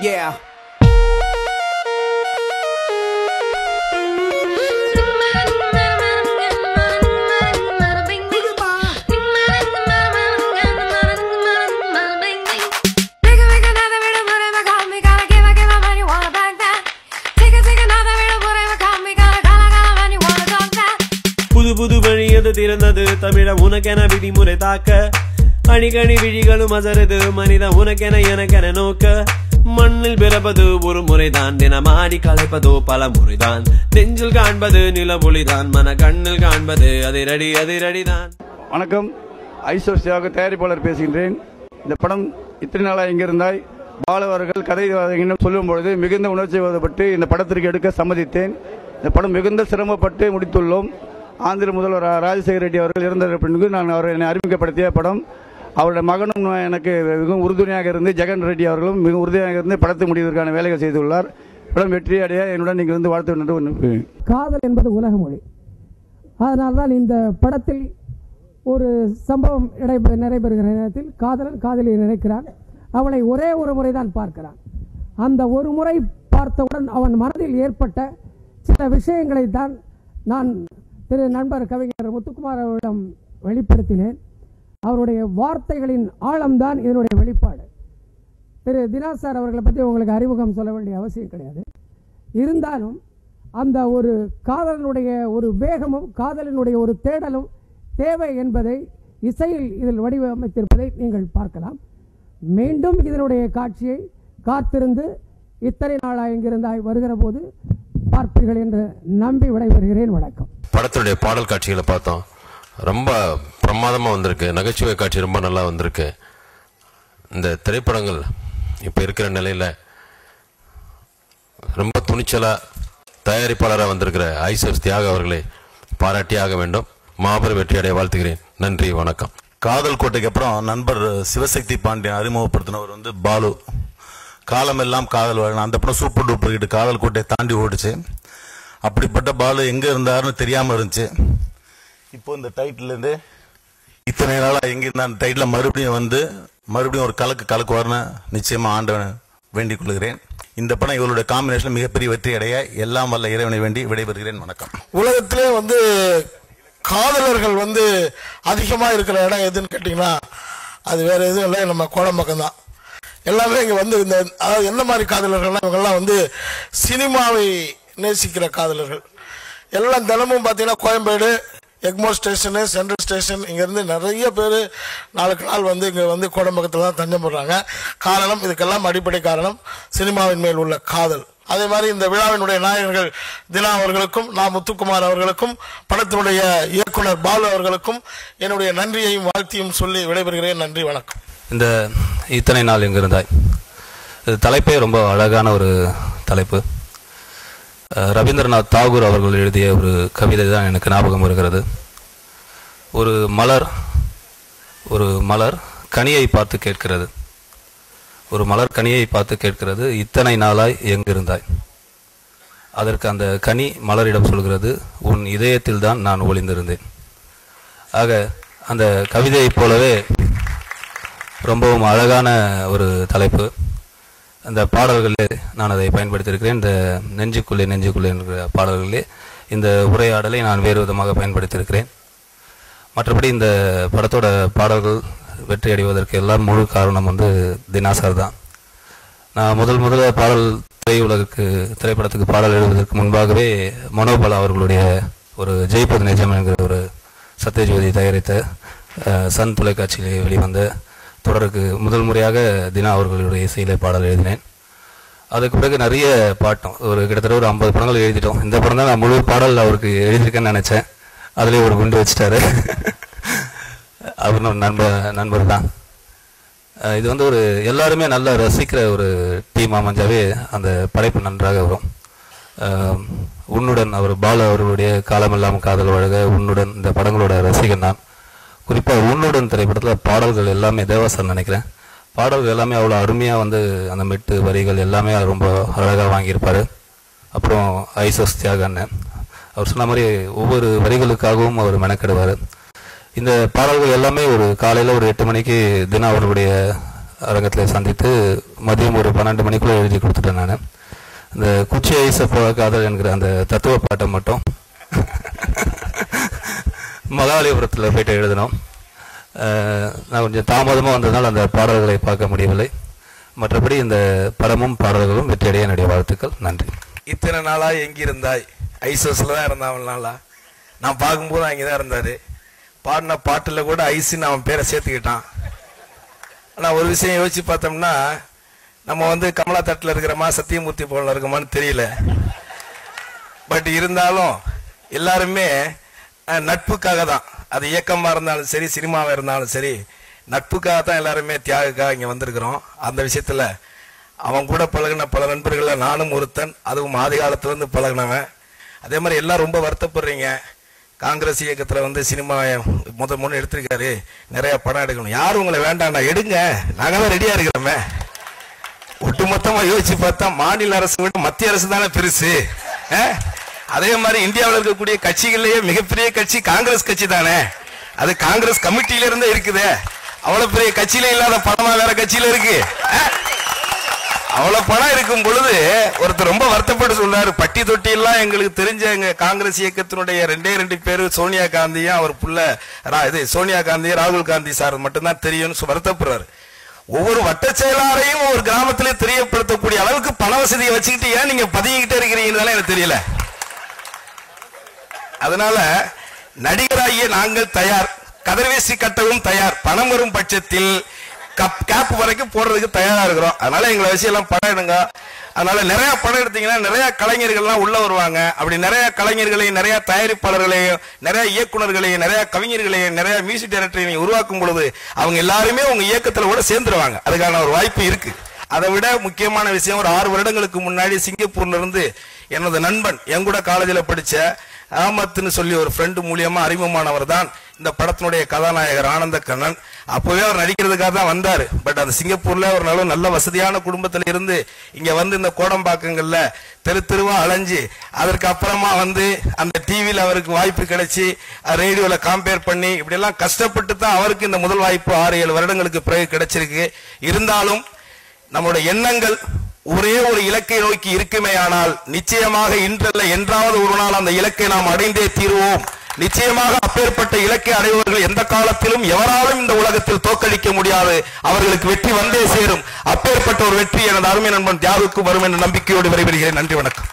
Yeah. புது வழியது திறந்தது தமிழ உனக்கென விதிமுறை தாக்க அணிகணி விழிகளும் அசருது மனித உனக்கென எனக்கென நோக்க மண்ணில் பிறப்பது ஒரு முறைதான் தினமாடி களைப்பதோ பல முறைதான் நெஞ்சில் காண்பது நிலவொளிதான் மன கண்ணில் காண்பது அதிரடிதான். வணக்கம், ஐசோசியாக தயாரிப்பாளர் பேசுகின்றேன். இந்த படம் இத்தனை நாளாக எங்கிருந்தாய் பாலு அவர்கள் கதை சொல்லும் பொழுது மிகுந்த உணர்ச்சி வசப்பட்டு இந்த படத்திற்கு எடுக்க சம்மதித்தேன். இந்த படம் மிகுந்த சிரமப்பட்டு முடித்துள்ளோம். ஆந்திர முதல்வர் ராஜசேகர ரெட்டி அவர்கள் இறந்த பின்பு நான் அவரை அறிமுகப்படுத்திய படம். அவருடைய மகனும் எனக்கு மிகவும் உறுதுணையாக இருந்து ஜெகன் ரெட்டி அவர்களும் மிக உறுதியாக இருந்து படத்தை முடிவதற்கான வேலைகள் செய்துள்ளார். படம் வெற்றி அடைய என்னுடன் நீங்கள் வந்து வாழ்த்து என்று. காதல் என்பது உலக மொழி. அதனால்தான் இந்த படத்தில் ஒரு சம்பவம் நடைபெறுகிற நேரத்தில் காதலன் காதலியை நினைக்கிறான். அவளை ஒரே ஒரு முறை தான் பார்க்கிறான். அந்த ஒரு முறை பார்த்தவுடன் அவன் மனதில் ஏற்பட்ட சில விஷயங்களை தான் நான் திரு நண்பர் கவிஞர் முத்துக்குமார் அவரிடம் வெளிப்படுத்தினேன். அவருடைய வார்த்தைகளின் ஆழம்தான் இதனுடைய வெளிப்பாடு. திரு தினா சார் அவர்களை பற்றி உங்களுக்கு அறிமுகம் சொல்ல வேண்டிய அவசியம் கிடையாது. இருந்தாலும் அந்த ஒரு காதலனுடைய ஒரு வேகமும் காதலினுடைய ஒரு தேடலும் தேவை என்பதை இசையில் இதில் வடிவமைத்திருப்பதை நீங்கள் பார்க்கலாம். மீண்டும் இதனுடைய காட்சியை காத்திருந்து இத்தனை நாளாக எங்கிருந்தாய் வருகிற போது பார்ப்பீர்கள் என்று நம்பி விடைபெறுகிறேன். வணக்கம். படத்துடைய பாடல் காட்சிகளை பார்த்தோம். ரொம்ப பிரமாதமாக வந்திருக்கு. நகைச்சுவை காட்சி ரொம்ப நல்லா வந்திருக்கு. இந்த திரைப்படங்கள் இப்போ இருக்கிற நிலையில் ரொம்ப துணிச்சலாக தயாரிப்பாளராக வந்திருக்கிற ஐசோஸ் தியாக அவர்களை பாராட்டியாக வேண்டும். மாபெரும் வெற்றி அடைய வாழ்த்துகிறேன். நன்றி, வணக்கம். காதல் கோட்டைக்கு அப்புறம் நண்பர் சிவசக்தி பாண்டியன் அறிமுகப்படுத்தினவர் வந்து பாலு. காலமெல்லாம் காதல் வாழணும் அந்த படம் சூப்பர் டூப்பர் ஹிட். காதல் கோட்டையை தாண்டி ஓடிச்சு. அப்படிப்பட்ட பாலு எங்கே இருந்தாருன்னு தெரியாமல் இருந்துச்சு. இப்போ இந்த டைட்டிலேருந்து இத்தனை நாளாக எங்கே இருந்தா அந்த டைட்டில் மறுபடியும் ஒரு கலக்குவார்னு நிச்சயமாக ஆண்டவனை வேண்டிக் கொள்கிறேன். இந்த படம் இவருடைய காம்பினேஷன் மிகப்பெரிய வெற்றி அடைய எல்லாம் வல்ல இறைவனை வேண்டி விடைபெறுகிறேன். வணக்கம். உலகத்திலே காதலர்கள் அதிகமாக இருக்கிற இடம் எதுன்னு கேட்டிங்கன்னா அது வேற எதுவும் இல்லை, நம்ம கோடம்பக்கம் தான். எல்லாமே இங்கே இந்த அதாவது என்ன மாதிரி காதலர்கள்லாம் இவங்கெல்லாம் சினிமாவை நேசிக்கிற காதலர்கள். எல்லாம் தினமும் பார்த்தீங்கன்னா Koyambedu Egmore station central station இங்கேருந்து நிறைய பேர் நாளுக்கு நாள் இங்கே கோடம்பக்கத்தில் தான் தஞ்சம் போடுறாங்க. காரணம் இதுக்கெல்லாம் அடிப்படை காரணம் சினிமாவின் மேல் உள்ள காதல். அதே மாதிரி இந்த விழாவினுடைய நாயகர்கள் தினா அவர்களுக்கும் நான் முத்துக்குமார் அவர்களுக்கும் படத்தினுடைய இயக்குனர் பாலு அவர்களுக்கும் என்னுடைய நன்றியையும் வாழ்த்தியும் சொல்லி விடைபெறுகிறேன். நன்றி, வணக்கம். இந்த இத்தனை நாள் எங்கிருந்தாய் இது தலைப்பே ரொம்ப அழகான ஒரு தலைப்பு. ரவீந்திரநாத் தாகூர் அவர்கள் எழுதிய ஒரு கவிதை தான் எனக்கு ஞாபகம் வருகிறது. ஒரு மலர் கனியை பார்த்து கேட்கிறது. ஒரு மலர் கனியை பார்த்து கேட்கிறது, இத்தனை நாளாய் எங்கிருந்தாய். அதற்கு அந்த கனி மலரிடம் சொல்கிறது, உன் இதயத்தில் தான் நான் ஒளிந்திருந்தேன். ஆக அந்த கவிதையைப் போலவே ரொம்பவும் அழகான ஒரு தலைப்பு. அந்த பாடல்களே நான் அதை பயன்படுத்தியிருக்கிறேன். இந்த நெஞ்சுக்குள்ளே என்கிற பாடல்களே இந்த உரையாடலை நான் வேறு விதமாக பயன்படுத்தியிருக்கிறேன். மற்றபடி இந்த படத்தோட பாடல்கள் வெற்றி அடைவதற்கு எல்லாம் முழு காரணம் தினா சார் தான். நான் முதல்ல பாடல் திரைப்படத்துக்கு பாடல் எழுதுவதற்கு முன்பாகவே மனோபாலா அவர்களுடைய ஒரு ஜெயிப்பது நிஜம் என்கிற ஒரு சத்யஜோதி தயாரித்த சன் தொலைக்காட்சியிலே வெளிவந்த தொடருக்கு முதல் முறையாக தினா அவர்களுடைய இசையிலே பாடல் எழுதினேன். அதுக்கு பிறகு நிறைய பாட்டம் கிட்டத்தட்ட ஒரு 50 படங்கள் எழுதிட்டோம். இந்த படம் தான் நான் முழு பாடல் அவருக்கு எழுதியிருக்கேன்னு நினச்சேன். அதுலேயே ஒரு குண்டு வச்சுட்டாரு. அவர் நண்பர் தான். இது ஒரு எல்லாருமே நல்லா ரசிக்கிற ஒரு டீம் அமைஞ்சாவே அந்த படைப்பு நன்றாக வரும். உன்னுடன் அவர் பாலு அவர்களுடைய காலமெல்லாம் காதல் வழங்க உன்னுடன் இந்த படங்களோட ரசிகன் நான். குறிப்பாக உன்னுடன் திரைப்படத்தில் பாடல்கள் எல்லாமே தேவாசன் நினைக்கிறேன். பாடல்கள் எல்லாமே அவ்வளோ அருமையாக அந்த மெட்டு வரிகள் எல்லாமே ரொம்ப அழகாக வாங்கியிருப்பார். அப்புறம் ஐசோஸ் தியாக அண்ணன் அவர் சொன்ன மாதிரி ஒவ்வொரு வரிகளுக்காகவும் அவர் மெனக்கெடுவார். இந்த பாடல்கள் எல்லாமே காலையில் ஒரு 8 மணிக்கு தினா அவர்களுடைய அரங்கத்தில் சந்தித்து மதியம் ஒரு 12 மணிக்குள்ளே எழுதி கொடுத்துட்டேன். நான் இந்த குச்சி ஐசப்போ காதல் என்கிற அந்த தத்துவ பாட்டை மட்டும் மகாபலிபுரத்தில் போயிட்டு எழுதினோம். நான் கொஞ்சம் தாமதமாக வந்ததுனால அந்த பாடல்களை பார்க்க முடியவில்லை. மற்றபடி இந்த படமும் பாடல்களும் வெற்றியடைய என்னுடைய வாழ்த்துக்கள். நன்றி. இத்தனை நாளாக எங்கிருந்தாய்? ஐசோஸில் தான் இருந்தான் அவன் நாளா. நான் பார்க்கும்போது அங்கே தான் இருந்தார். பாடின பாட்டில் கூட ஐசின்னு அவன் பேரை சேர்த்துக்கிட்டான். ஆனால் ஒரு விஷயம் யோசிச்சு பார்த்தோம்னா, நம்ம வந்து கமலா தட்டில் இருக்கிறோமா சத்தியமூர்த்தி போல இருக்கோமான்னு தெரியல. பட் இருந்தாலும் எல்லாருமே நட்புக்காக தான், அது இயக்கமாக இருந்தாலும் சரி சினிமாவாக இருந்தாலும் சரி, நட்புக்காக தான் எல்லாருமே தியாகுக்காக இங்கே வந்திருக்கிறோம். அந்த விஷயத்தில் அவன் கூட பழகின பல நண்பர்களில் நானும் ஒருத்தன், அதுவும் ஆதி காலத்துலேருந்து பழகினவன். அதே மாதிரி எல்லாம் ரொம்ப வருத்தப்படுறீங்க. காங்கிரஸ் இயக்கத்தில் வந்து சினிமா முன்ன எடுத்திருக்காரு, நிறைய படம் எடுக்கணும். யாரும் உங்களை வேண்டாம்னா எடுங்க, நாங்கள் தான் ரெடியாக இருக்கிறோமே. ஒட்டுமொத்தமாக யோசிச்சு பார்த்தா மாநில அரசு விட மத்திய அரசு தானே பெருசு. அதே மாதிரி இந்தியாவில் இருக்கக்கூடிய கட்சிகள்லேயே மிகப்பெரிய கட்சி காங்கிரஸ் கட்சி தானே. அது காங்கிரஸ் கமிட்டியில இருந்தே இருக்குது. அவ்வளவு பெரிய கட்சியில இல்லாத பணமா வேற கட்சியில இருக்கு. அவ்வளவு பணம் இருக்கும் பொழுது ஒருத்தர் ரொம்ப வருத்தப்பட்டு சொல்றாரு, பட்டி தொட்டி எல்லாம் எங்களுக்கு தெரிஞ்ச எங்க காங்கிரஸ் இயக்கத்தினுடைய 2 பேரு சோனியா காந்தியும் அவர் புள்ள சோனியா காந்தி ராகுல் காந்தி சார் மட்டும்தான் தெரியும்னு வருத்தப்படுறாரு. ஒவ்வொரு வட்ட செயலாளரையும் ஒரு கிராமத்திலே தெரியப்படுத்தக்கூடிய அளவுக்கு பண வசதியை வச்சுக்கிட்டு ஏன் நீங்க பதுங்கிக்கிட்டே இருக்கிறீங்கன்னு எனக்கு தெரியல. அதனால நடிகராகிய நாங்கள் தயார், கதிர்வேசி கட்டவும் தயார், பணம் வரும் பட்சத்தில் கேப் வரைக்கும் போடுறதுக்கு தயாரா இருக்கிறோம். அதனால எங்களை விஷயம் எல்லாம் படம் எடுங்க. அதனால நிறைய படம் எடுத்தீங்கன்னா நிறைய கலைஞர்கள்லாம் உள்ள வருவாங்க. அப்படி நிறைய கலைஞர்களையும் நிறைய தயாரிப்பாளர்களையும் நிறைய இயக்குநர்களையும் நிறைய கவிஞர்களையும் நிறைய மியூசிக் டைரக்டரையும் உருவாக்கும் பொழுது அவங்க எல்லாருமே உங்க இயக்கத்துல கூட சேர்ந்துருவாங்க. அதுக்கான ஒரு வாய்ப்பு இருக்கு. அதை விட முக்கியமான விஷயம், ஒரு 6 வருடங்களுக்கு முன்னாடி சிங்கப்பூர்ல இருந்து எனது நண்பன் என் கூட காலேஜில் படிச்ச ஆமத்துன்னு சொல்லி ஒரு ஃப்ரெண்டு மூலியமா அறிமுகமானவர் தான் இந்த படத்தினுடைய கதாநாயகர் ஆனந்த கண்ணன். அப்பவே அவர் நடிக்கிறதுக்காக தான் வந்தாரு. பட் அந்த சிங்கப்பூர்ல ஒரு நல்ல வசதியான குடும்பத்துல இருந்து இங்க வந்து இந்த கோடம்பாக்கங்கள்ல தெருவா அலைஞ்சு அதற்கு அப்புறமா வந்து அந்த டிவியில அவருக்கு வாய்ப்பு கிடைச்சி ரேடியோல கம்பேர் பண்ணி இப்படி எல்லாம் கஷ்டப்பட்டு தான் அவருக்கு இந்த முதல் வாய்ப்பு 6-7 வருடங்களுக்கு பிறகு கிடைச்சிருக்கு. இருந்தாலும் நம்முடைய எண்ணங்கள் ஒரே ஒரு இலக்கை நோக்கி இருக்குமே ஆனால் நிச்சயமாக இன்றல்ல என்றாவது ஒரு நாள் அந்த இலக்கை நாம் அடைந்தே தீர்வோம். நிச்சயமாக அப்பேற்பட்ட இலக்கை அடைவர்கள் எந்த காலத்திலும் எவராலும் இந்த உலகத்தில் தோற்கடிக்க முடியாது. அவர்களுக்கு வெற்றி வந்தே சேரும். அப்பேற்பட்ட ஒரு வெற்றி எனது அருமை நண்பன் தியாகுக்கு வரும் என்ற நம்பிக்கையோடு விடைபெறுகிறேன். நன்றி, வணக்கம்.